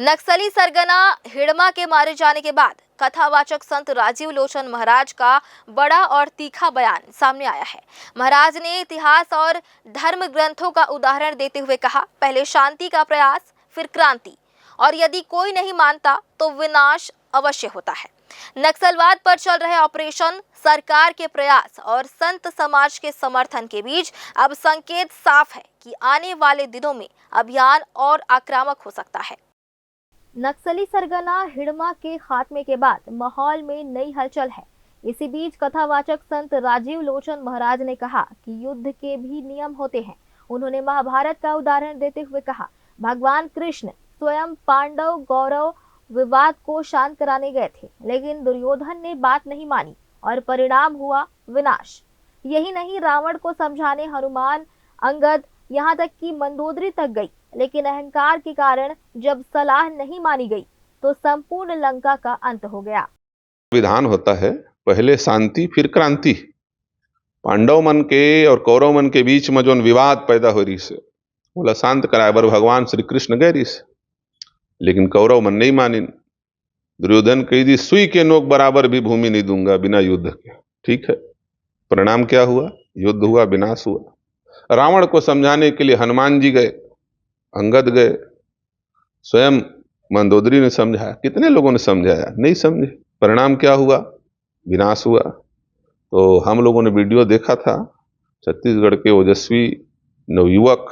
नक्सली सरगना हिड़मा के मारे जाने के बाद कथावाचक संत राजीव लोचन महाराज का बड़ा और तीखा बयान सामने आया है। महाराज ने इतिहास और धर्म ग्रंथों का उदाहरण देते हुए कहा, पहले शांति का प्रयास, फिर क्रांति, और यदि कोई नहीं मानता तो विनाश अवश्य होता है। नक्सलवाद पर चल रहे ऑपरेशन, सरकार के प्रयास और संत समाज के समर्थन के बीच अब संकेत साफ है कि आने वाले दिनों में अभियान और आक्रामक हो सकता है। नक्सली सरगना हिड़मा के खात्मे के बाद माहौल में नई हलचल है। इसी बीच कथावाचक संत राजीव लोचन महाराज ने कहा कि युद्ध के भी नियम होते हैं। उन्होंने महाभारत का उदाहरण देते हुए कहा, भगवान कृष्ण स्वयं पांडव गौरव विवाद को शांत कराने गए थे, लेकिन दुर्योधन ने बात नहीं मानी और परिणाम हुआ विनाश। यही नहीं, रावण को समझाने हनुमान, अंगद, यहाँ तक कि मंदोदरी तक गई, लेकिन अहंकार के कारण जब सलाह नहीं मानी गई तो संपूर्ण लंका का अंत हो गया। विधान होता है, पहले शांति फिर क्रांति। पांडव मन के और कौरव मन के बीच में जो विवाद पैदा हो रही से बोला शांत कराए बर भगवान श्री कृष्ण गए रही से, लेकिन कौरव मन नहीं मानी। दुर्योधन कही दी, सुई के नोक बराबर भी भूमि नहीं दूंगा बिना युद्ध के। ठीक है, परिणाम क्या हुआ? युद्ध हुआ, विनाश हुआ। रावण को समझाने के लिए हनुमान जी गए, अंगद गए, स्वयं मंदोदरी ने समझाया। कितने लोगों ने समझाया? नहीं समझे। परिणाम क्या हुआ? विनाश हुआ। तो हम लोगों ने वीडियो देखा था, छत्तीसगढ़ के ओजस्वी नवयुवक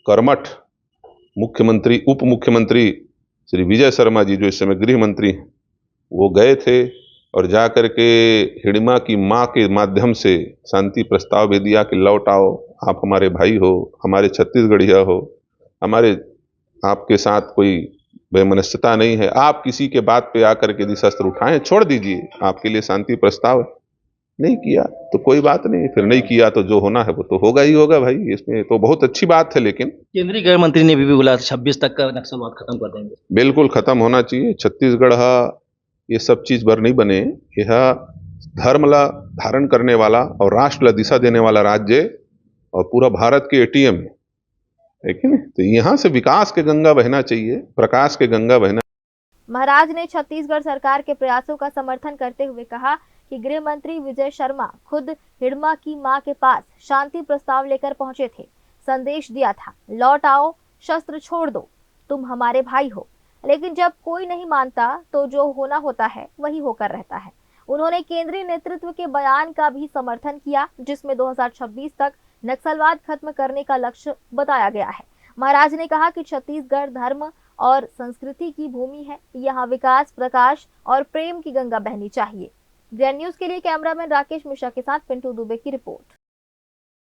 कर्मठ मुख्यमंत्री, उप मुख्यमंत्री श्री विजय शर्मा जी, जो इस समय गृह मंत्री हैं, वो गए थे और जाकर के हिड़मा की मां के माध्यम से शांति प्रस्ताव भी दिया कि लौट आओ, आप हमारे भाई हो, हमारे छत्तीसगढ़िया हो, हमारे आपके साथ कोई वैमनस्यता नहीं है, आप किसी के बात पे आकर के यदि शस्त्र उठाएं, छोड़ दीजिए, आपके लिए शांति प्रस्ताव है। नहीं किया तो कोई बात नहीं, फिर नहीं किया तो जो होना है वो तो होगा ही होगा भाई। इसमें तो बहुत अच्छी बात है, लेकिन केंद्रीय गृह मंत्री ने भी बोला 26 तक का नक्सलवाद खत्म कर देंगे। बिल्कुल खत्म होना चाहिए। छत्तीसगढ़ ये सब चीज बर नहीं बने, यह धर्म ला धारण करने वाला और राष्ट्र ला दिशा देने वाला राज्य और पूरा भारत के एटीएम है कि नहीं? तो यहाँ से विकास के गंगा बहना चाहिए, प्रकाश के गंगा बहना। महाराज ने छत्तीसगढ़ सरकार के प्रयासों का समर्थन करते हुए कहा कि गृह मंत्री विजय शर्मा खुद हिड़मा की मां के पास शांति प्रस्ताव लेकर पहुंचे थे, संदेश दिया था, लौट आओ, शस्त्र छोड़ दो, तुम हमारे भाई हो। लेकिन जब कोई नहीं मानता तो जो होना होता है वही होकर रहता है। उन्होंने केंद्रीय नेतृत्व के बयान का भी समर्थन किया, जिसमें 2026 तक नक्सलवाद खत्म करने का लक्ष्य बताया गया है। महाराज ने कहा कि छत्तीसगढ़ धर्म और संस्कृति की भूमि है, यहाँ विकास, प्रकाश और प्रेम की गंगा बहनी चाहिए। ग्रैंड न्यूज के लिए कैमरामैन राकेश मिश्रा के साथ पिंटू दुबे की रिपोर्ट।